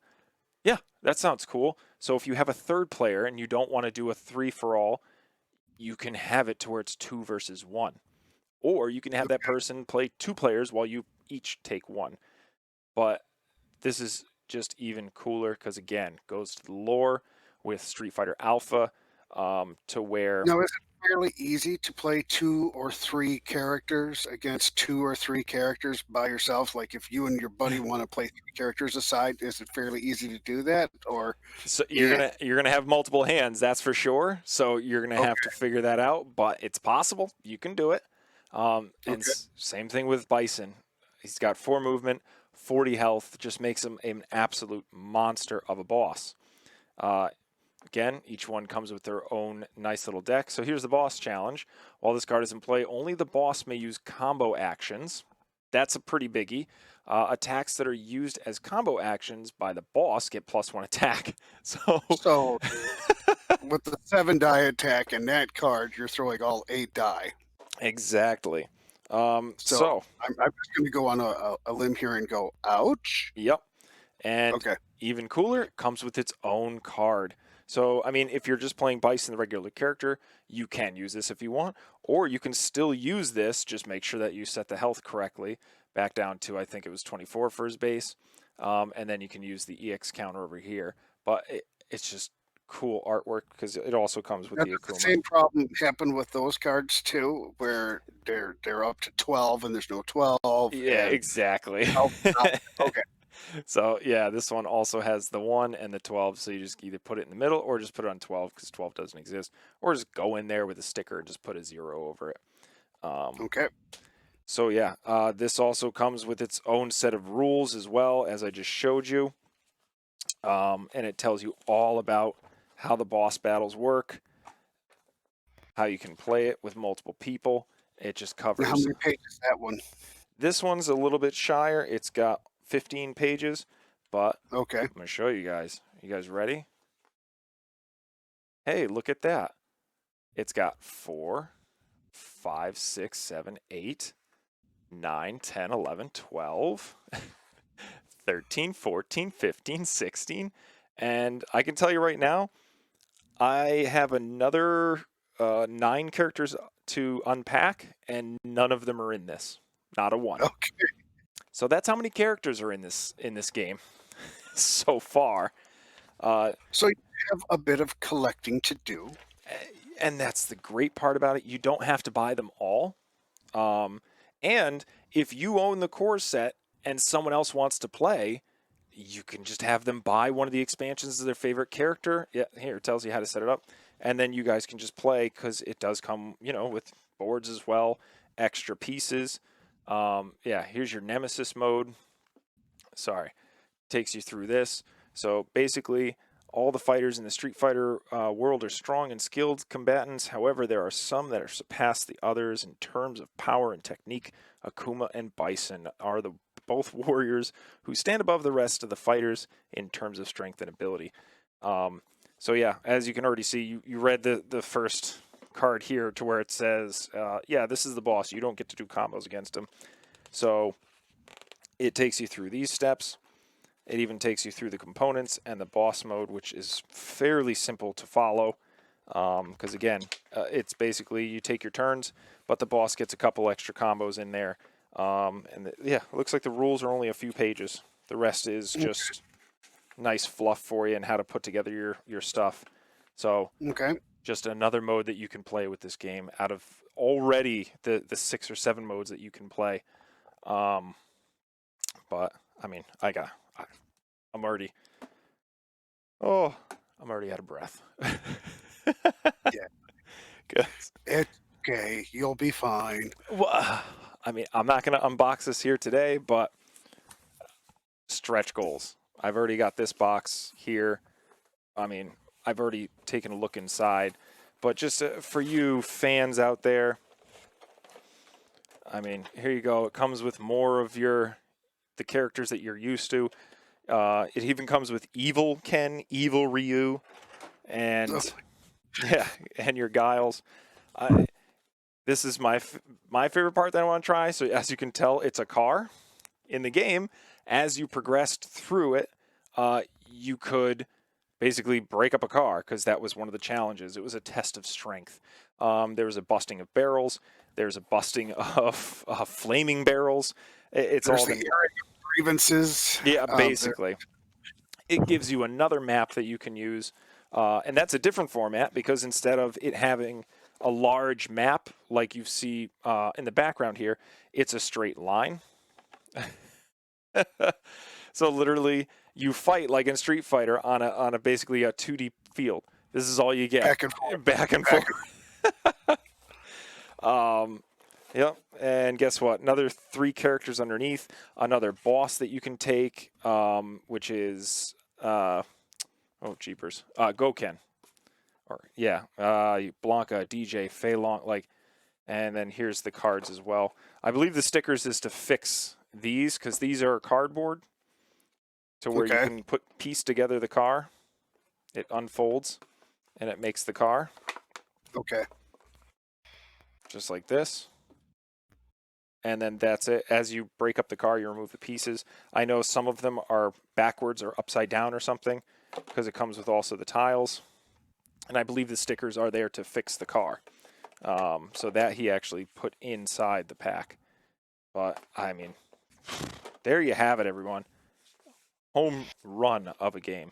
Yeah, that sounds cool. So if you have a third player and you don't want to do a 3-for-all, you can have it to where it's 2 versus 1. Or you can have that person play 2 players while you each take 1. But this is just even cooler because, again, goes to the lore with Street Fighter Alpha to where... Now, is it fairly easy to play 2 or 3 characters against 2 or 3 characters by yourself? Like if you and your buddy want to play 3 characters aside, is it fairly easy to do that? Or so you're gonna have multiple hands, that's for sure. So you're gonna have to figure that out, but it's possible. You can do it. And same thing with Bison. He's got 4 movement, 40 health, just makes him an absolute monster of a boss. Again, each one comes with their own nice little deck. So here's the boss challenge. While this card is in play, only the boss may use combo actions. That's a pretty biggie. Attacks that are used as combo actions by the boss get +1 attack. So with the 7 die attack in that card, you're throwing all 8 die. Exactly. So I'm just going to go on a limb here and go, ouch. Yep. And even cooler, it comes with its own card. So, I mean, if you're just playing Bison, the regular character, you can use this if you want. Or you can still use this, just make sure that you set the health correctly. Back down to, I think it was 24 for his base. And then you can use the EX counter over here. But it's just cool artwork because it also comes with the Akuma. The same problem happened with those cards too, where they're up to 12 and there's no 12. Yeah, exactly. Okay. So yeah, this one also has the 1 and the 12, so you just either put it in the middle or just put it on 12 because 12 doesn't exist, or just go in there with a sticker and just put a 0 over it. So yeah, this also comes with its own set of rules as well, as I just showed you, and it tells you all about how the boss battles work, how you can play it with multiple people. It just covers... How many pages is that one? This one's a little bit shyer. It's got 15 pages, but I'm going to show you guys. You guys ready? Hey, look at that. It's got 4, 5, 6, 7, 8, 9, 10, 11, 12, 13, 14, 15, 16. And I can tell you right now, I have another 9 characters to unpack, and none of them are in this. Not a one. So that's how many characters are in this game so far. So you have a bit of collecting to do. And that's the great part about it. You don't have to buy them all. And if you own the core set and someone else wants to play, you can just have them buy one of the expansions of their favorite character. Yeah, here it tells you how to set it up. And then you guys can just play because it does come, with boards as well, extra pieces. Yeah, here's your Nemesis mode. Sorry. Takes you through this. So basically, all the fighters in the Street Fighter world are strong and skilled combatants. However, there are some that are surpassed the others in terms of power and technique. Akuma and Bison are both warriors who stand above the rest of the fighters in terms of strength and ability. So yeah, as you can already see, you read the first card here to where it says, yeah, this is the boss. You don't get to do combos against him. So it takes you through these steps. It even takes you through the components and the boss mode, which is fairly simple to follow. Because again, it's basically you take your turns, but the boss gets a couple extra combos in there. Yeah, it looks like the rules are only a few pages. The rest is just nice fluff for you and how to put together your stuff. So Okay. just another mode that you can play with this game out of already the 6 or 7 modes that you can play. But I mean, I'm already out of breath. Yeah. 'Cause- It's okay. You'll be fine. well, I mean, I'm not going to unbox this here today, but stretch goals. I've already got this box here. I mean, I've already taken a look inside, but just for you fans out there, I mean, here you go. It comes with more of the characters that you're used to. It even comes with Evil Ken, Evil Ryu, and yeah, and your Guiles. This is my favorite part that I want to try. So as you can tell, it's a car in the game. As you progressed through it, you could basically break up a car because that was one of the challenges. It was a test of strength. There was a busting of barrels. There's a busting of flaming barrels. It's There's all the area of grievances. yeah, basically. It gives you another map that you can use, and that's a different format because instead of it having a large map like you see in the background here, it's a straight line. So literally, you fight like in Street Fighter on a basically a 2D field. This is all you get. Back and forth. Back and forth. Yep. And guess what? Another 3 characters underneath. Another boss that you can take, which is oh jeepers, Goken. Or yeah, Blanca, DJ, Fei Long, like, and then here's the cards as well. I believe the stickers is to fix these because these are cardboard, to where you can piece together the car. It unfolds, and it makes the car. Okay. Just like this. And then that's it. As you break up the car, you remove the pieces. I know some of them are backwards or upside down or something because it comes with also the tiles. And I believe the stickers are there to fix the car. So that he actually put inside the pack. But, I mean, there you have it, everyone. Home run of a game.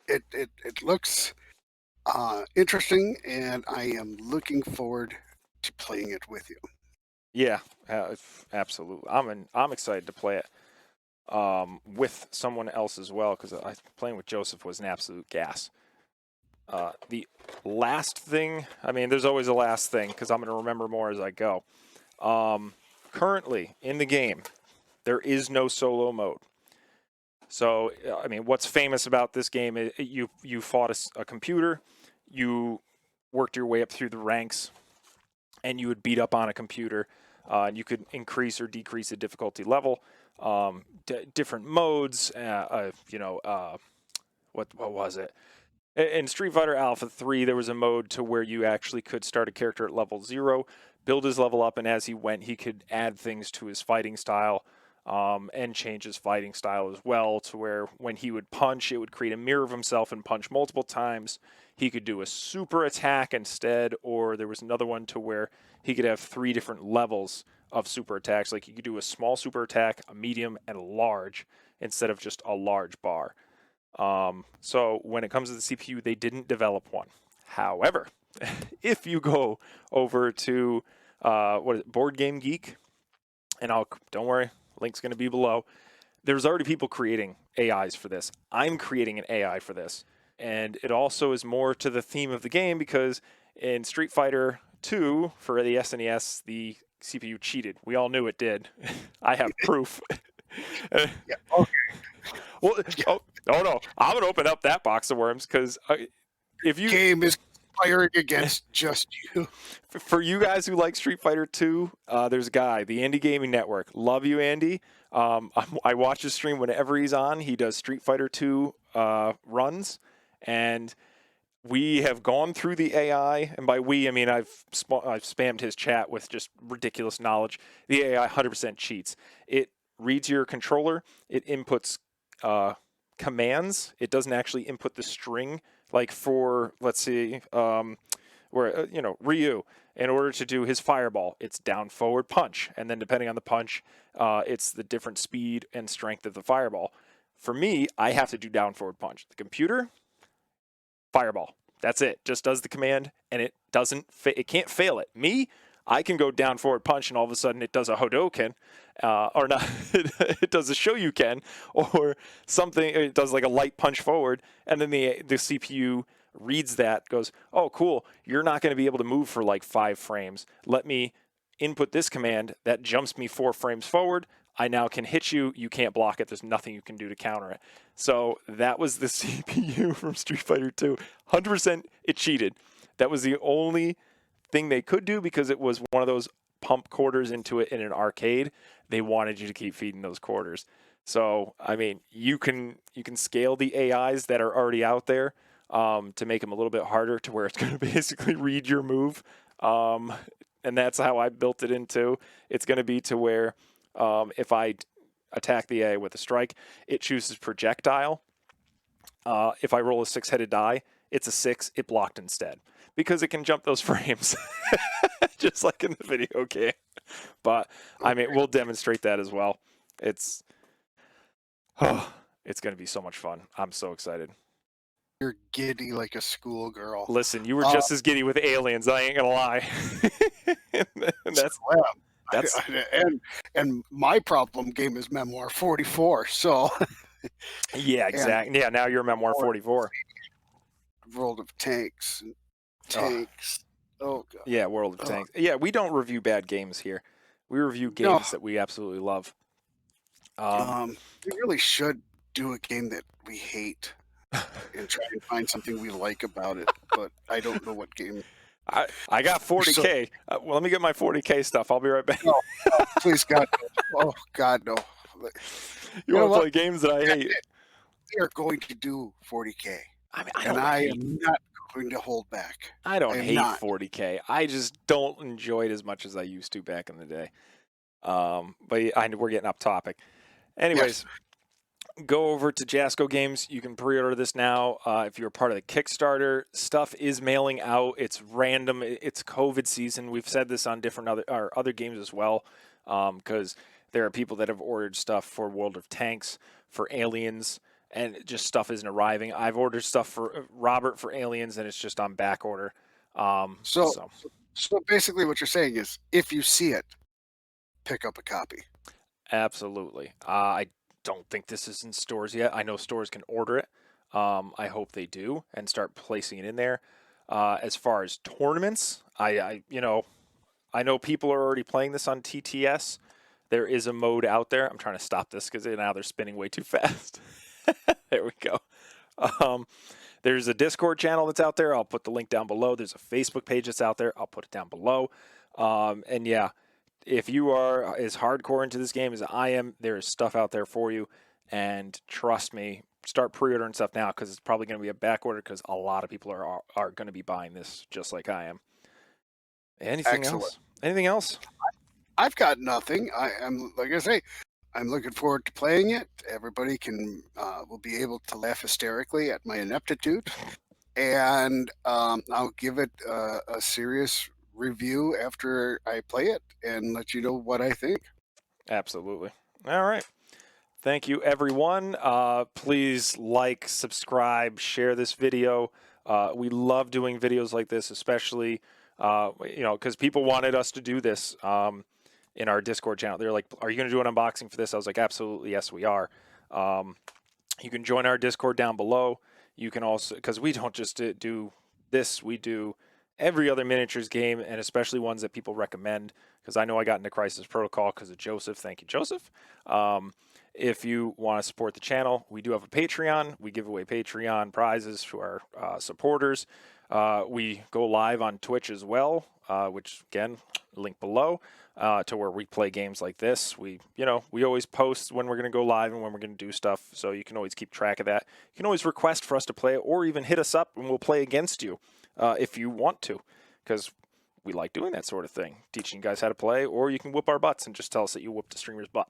It looks interesting, and I am looking forward to playing it with you. Yeah, absolutely. I'm excited to play it with someone else as well because playing with Joseph was an absolute gas. The last thing, I mean, there's always a last thing because I'm going to remember more as I go. Currently in the game, there is no solo mode. So, I mean, what's famous about this game is you fought a computer, you worked your way up through the ranks, and you would beat up on a computer. And you could increase or decrease the difficulty level, different modes. What was it? In Street Fighter Alpha 3, there was a mode to where you actually could start a character at level 0, build his level up, and as he went, he could add things to his fighting style and change his fighting style as well, to where when he would punch, it would create a mirror of himself and punch multiple times. He could do a super attack instead, or there was another one to where he could have 3 different levels of super attacks. Like he could do a small super attack, a medium, and a large instead of just a large bar. So when it comes to the CPU, they didn't develop one. However, if you go over to Board Game Geek, and don't worry, link's going to be below. There's already people creating AIs for this. I'm creating an AI for this, and it also is more to the theme of the game because in Street Fighter 2 for the SNES, the CPU cheated. We all knew it did. I have proof. Yeah. Okay. Well, oh no, I'm gonna open up that box of worms because if you game is firing against just you. for you guys who like Street Fighter 2, there's a guy, the Andy Gaming Network. Love you, Andy. I watch his stream whenever he's on. He does Street Fighter 2 runs, and we have gone through the AI, and by we I mean I've spammed his chat with just ridiculous knowledge. The AI 100% cheats. It reads your controller, it inputs commands. It doesn't actually input the string. Like for, let's see, where, Ryu, in order to do his fireball, it's down, forward, punch. And then depending on the punch, it's the different speed and strength of the fireball. For me, I have to do down, forward, punch. The computer, fireball. That's it. Just does the command, and it doesn't. It can't fail it. Me, I can go down, forward, punch, and all of a sudden it does a Hodoken, or not. It does a Shoryuken, or something. It does like a light punch forward, and then the CPU reads that, goes, oh, cool. You're not going to be able to move for like 5 frames. Let me input this command that jumps me 4 frames forward. I now can hit you. You can't block it. There's nothing you can do to counter it. So that was the CPU from Street Fighter 2. 100% it cheated. That was the only thing they could do because it was one of those pump quarters into it in an arcade. They wanted you to keep feeding those quarters. So, I mean, you can scale the AIs that are already out there to make them a little bit harder to where it's going to basically read your move. And that's how I built it into. It's going to be to where if I attack the AI with a strike, it chooses projectile. If I roll a 6-headed die, it's a 6. It blocked instead because it can jump those frames, just like in the video game. But I mean, we'll demonstrate that as well. It's going to be so much fun. I'm so excited. You're giddy like a schoolgirl. Listen, you were just as giddy with aliens. I ain't gonna lie. And my problem game is Memoir 44. So yeah, exactly. Yeah, now you're Memoir 44. World of Tanks. Oh god. Yeah, World of Tanks. Yeah, we don't review bad games here. We review games that we absolutely love. We really should do a game that we hate and try and find something we like about it, but I don't know what game. I got 40K. Well, let me get my 40K stuff. I'll be right back. No, please, God. Oh, God, no. You want to play games that I hate? We are going to do 40K. I am not going to hold back. I don't hate 40K. I just don't enjoy it as much as I used to back in the day. But we're getting off topic. Anyways. Yes. Go over to Jasco Games. You can pre-order this now. If you're part of the Kickstarter, stuff is mailing out. It's random. It's COVID season. We've said this on different other games as well, because there are people that have ordered stuff for World of Tanks, for Aliens, and just stuff isn't arriving. I've ordered stuff for Robert for Aliens, and it's just on back order. So basically what you're saying is, if you see it, pick up a copy. Absolutely. I don't think this is in stores yet. I know stores can order it. I hope they do and start placing it in there. As far as tournaments, I know people are already playing this on TTS. There is a mode out there. I'm trying to stop this because now they're spinning way too fast. There we go. There's a Discord channel that's out there. I'll put the link down below. There's a Facebook page that's out there. I'll put it down below. And yeah, if you are as hardcore into this game as I am, there is stuff out there for you. And trust me, start pre-ordering stuff now because it's probably going to be a back order because a lot of people are going to be buying this just like I am. Anything else? Anything else? I've got nothing. Like I say, I'm looking forward to playing it. Everybody will be able to laugh hysterically at my ineptitude. And I'll give it a serious review after I play it and let you know what I think. Absolutely. All right. Thank you, everyone. Please like, subscribe, share this video. We love doing videos like this, especially, because people wanted us to do this in our Discord channel. They're like, are you going to do an unboxing for this? I was like, absolutely, yes, we are. You can join our Discord down below. You can also, because we don't just do this, we do every other miniatures game, and especially ones that people recommend, because I know I got into Crisis Protocol because of Joseph. Thank you, Joseph. If you want to support the channel, we do have a Patreon. We give away Patreon prizes to our supporters. We go live on Twitch as well, which, again, link below, to where we play games like this. We always post when we're going to go live and when we're going to do stuff, so you can always keep track of that. You can always request for us to play it, or even hit us up and we'll play against you. If you want to, because we like doing that sort of thing, teaching you guys how to play, or you can whoop our butts and just tell us that you whooped a streamer's butt.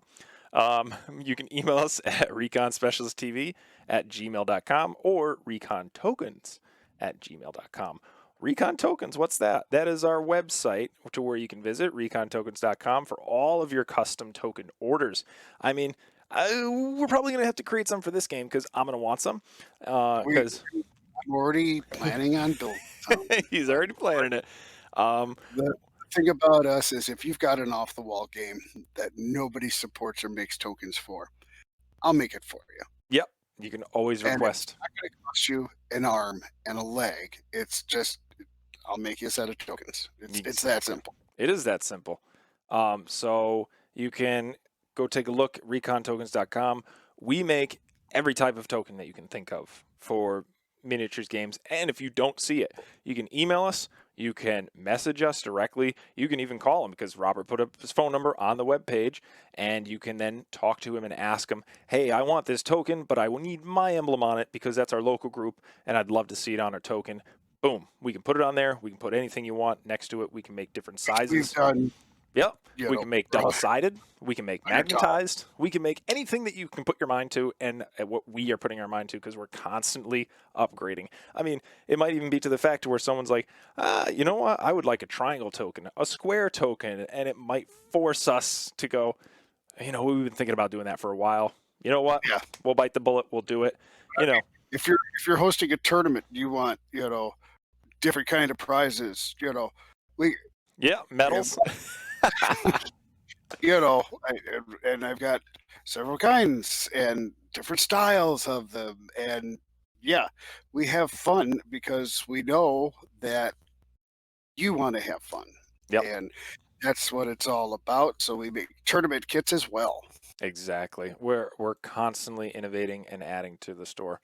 You can email us at reconspecialisttv@gmail.com or recontokens@gmail.com. Recon Tokens, what's that? That is our website to where you can visit recontokens.com for all of your custom token orders. I mean, we're probably going to have to create some for this game because I'm going to want some. Because I'm already planning on building some. he's already planning it. The thing about us is if you've got an off the wall game that nobody supports or makes tokens for, I'll make it for you. Yep, you can always And request. it's not going to cost you an arm and a leg. It's just I'll make you a set of tokens. It's that simple. It is that simple. So you can go take a look at recontokens.com. We make every type of token that you can think of for miniatures games. And if you don't see it, you can email us. You can message us directly. You can even call him because Robert put up his phone number on the webpage, and you can then talk to him and ask him, hey, I want this token, but I need my emblem on it because that's our local group, and I'd love to see it on our token. Boom. We can put it on there. We can put anything you want next to it. We can make different sizes. We've done. Yep. We can make double-sided. We can make magnetized. We can make anything that you can put your mind to, and what we are putting our mind to because we're constantly upgrading. I mean, it might even be to the fact where someone's like, you know what? I would like a triangle token, a square token, and it might force us to go, you know, we've been thinking about doing that for a while. You know what? Yeah. We'll bite the bullet. We'll do it. You know, if you're hosting a tournament, you want different kind of prizes. medals. And I've got several kinds and different styles of them. And yeah, we have fun because we know that you want to have fun. Yep. And that's what it's all about. So we make tournament kits as well. Exactly. We're constantly innovating and adding to the store.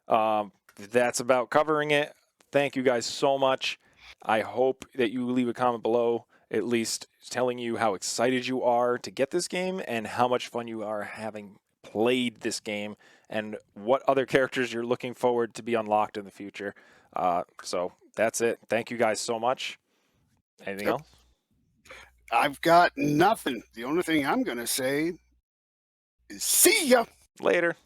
That's about covering it. Thank you guys so much. I hope that you leave a comment below, at least telling you how excited you are to get this game and how much fun you are having played this game and what other characters you're looking forward to be unlocked in the future. So that's it. Thank you guys so much. Anything else? I've got nothing. The only thing I'm going to say is see ya. Later.